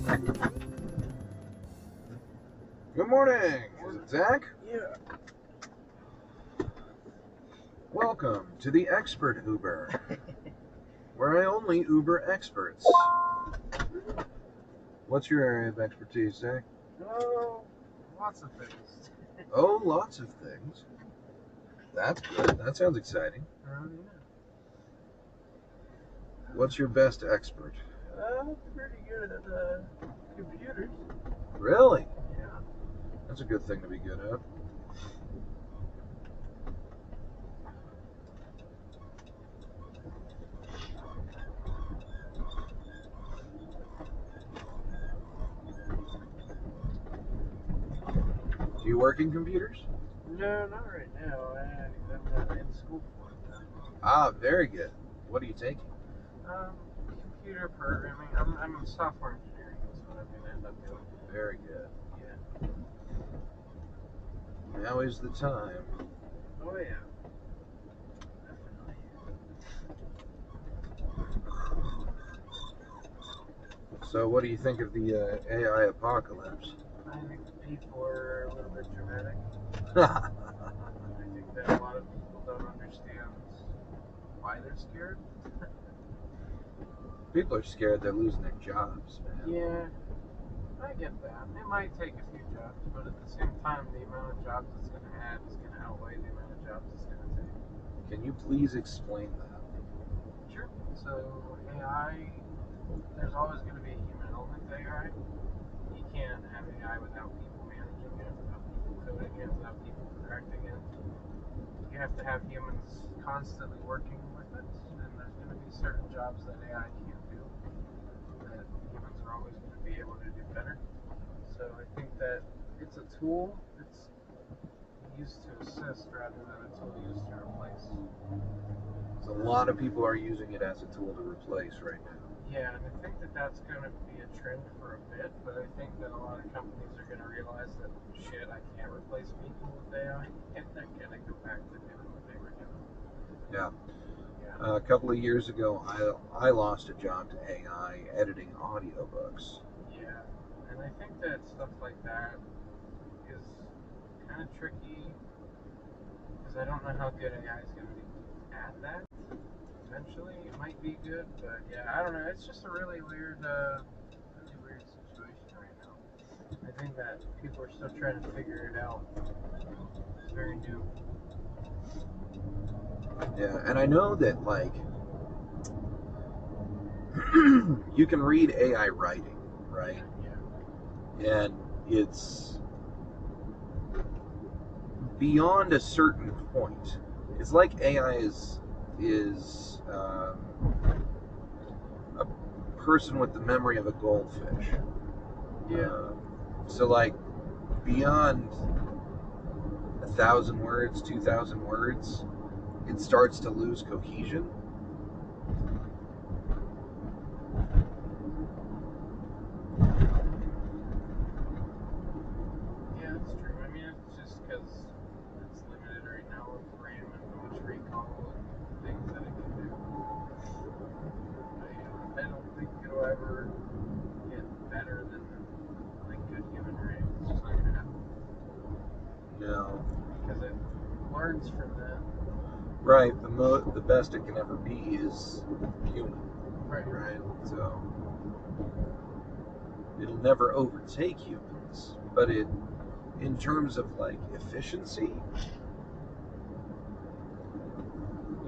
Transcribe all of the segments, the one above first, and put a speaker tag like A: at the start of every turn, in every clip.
A: Good morning. Is it Zack?
B: Yeah.
A: Welcome to the Expert Uber, where I only Uber experts. What's your area of expertise, Zack?
B: Oh, lots of things.
A: Oh, lots of things. That's good. That sounds exciting.
B: Yeah.
A: What's your best expert?
B: I'm pretty good at computers.
A: Really?
B: Yeah.
A: That's a good thing to be good at. Do you work in computers?
B: No, not right now. I'm in school for it.
A: Ah, very good. What are you taking?
B: Computer programming. I'm in software engineering. That's what I'm gonna end up doing.
A: Very good.
B: Yeah.
A: Now is the time.
B: Oh yeah. Definitely.
A: So, what do you think of the AI apocalypse?
B: I think people are a little bit dramatic. I think that a lot of people don't understand why they're scared.
A: People are scared they're losing their jobs, man.
B: Yeah, I get that. It might take a few jobs, but at the same time, the amount of jobs it's going to add is going to outweigh the amount of jobs it's going to take.
A: Can you please explain that?
B: Sure. So AI, there's always going to be a human element to AI. You can't have AI without people managing it, without people coding it, without people correcting it. You have to have humans constantly working with it, and there's going to be certain jobs that AI can't do that humans are always going to be able to do better. So I think that it's a tool. It's used to assist rather than a tool used to replace.
A: So a lot of people are using it as a tool to replace right now.
B: Yeah, and I think that that's going to be a trend for a bit, but I think that a lot of companies are going to realize that, shit, I can't replace people with AI, and they're going to go back to doing what they were doing.
A: Yeah.
B: Yeah.
A: A couple of years ago, I lost a job to AI editing audiobooks.
B: Yeah, and I think that stuff like that is kind of tricky because I don't know how good AI is going to be at that. Eventually, it might be good, but yeah, I don't know. It's just a really weird situation right now. I think that people are still trying to figure it out. It's very new.
A: Yeah, and I know that, like, you can read AI writing, right?
B: Yeah.
A: And it's beyond a certain point. It's like AI is a person with the memory of a goldfish.
B: Yeah.
A: So, like, beyond 1,000 words, 2,000 words, it starts to lose cohesion.
B: Yeah, that's true. I mean, it's just because it's limited right now with RAM and how much recall and things that it can do. I don't think it'll ever get better than like good human writing. It's just not gonna happen
A: No.
B: because it learns from that.
A: Right. The best it can ever be is human.
B: Right.
A: Right. So it'll never overtake humans, but in terms of like efficiency,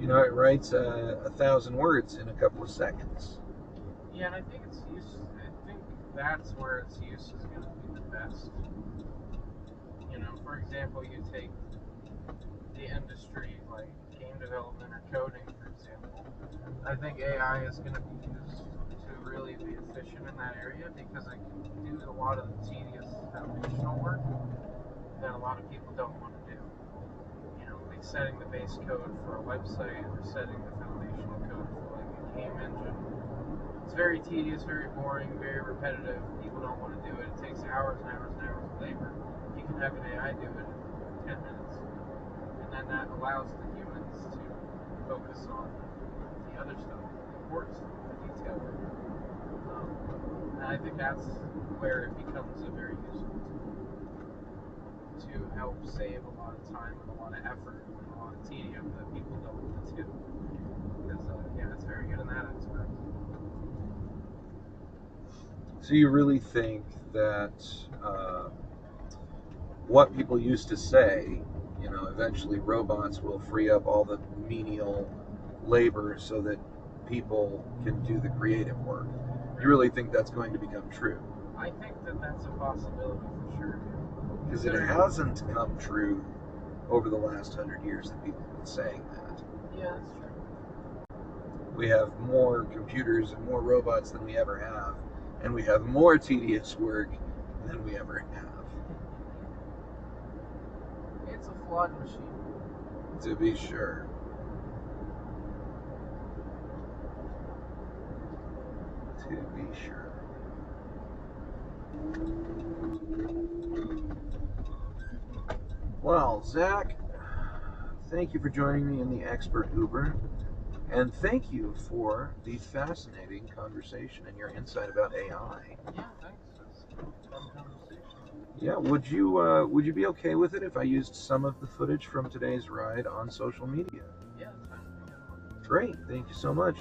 A: it writes 1,000 words in a couple of seconds.
B: Yeah, and I think its use. I think that's where its use is going to be the best. For example, you take the industry like game development or coding, for example. I think AI is going to be used to really be efficient in that area because it can do a lot of the tedious foundational work that a lot of people don't want to do. Like setting the base code for a website or setting the foundational code for like a game engine. It's very tedious, very boring, very repetitive. People don't want to do it. It takes hours and hours and hours of labor. You can have an AI do it in 10 minutes. And then that allows the humans to focus on the other stuff, the important stuff, the detail work. And I think that's where it becomes a very useful tool to help save a lot of time and a lot of effort and a lot of tedium that people don't want to do. Because, yeah, it's very good in that aspect.
A: So you really think that what people used to say, eventually robots will free up all the menial labor so that people can do the creative work? You really think that's going to become true?
B: I think that that's a possibility for sure.
A: Because it hasn't come true over the last 100 years that people have been saying that.
B: Yeah, that's true.
A: We have more computers and more robots than we ever have, and we have more tedious work than we ever have.
B: It's a flawed machine.
A: To be sure. To be sure. Well, Zach, thank you for joining me in the Expert Uber, and thank you for the fascinating conversation and your insight about AI.
B: Yeah, thanks. It's a fun conversation.
A: Yeah, would you be okay with it if I used some of the footage from today's ride on social media?
B: Yeah, it's fine.
A: Great, thank you so much.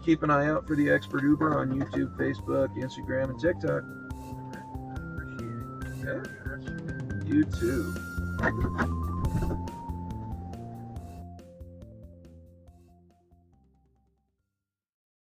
A: Keep an eye out for the Expert Uber on YouTube, Facebook, Instagram, and TikTok.
B: I appreciate it.
A: Yeah.
B: Have a good rest of your day.
A: You too.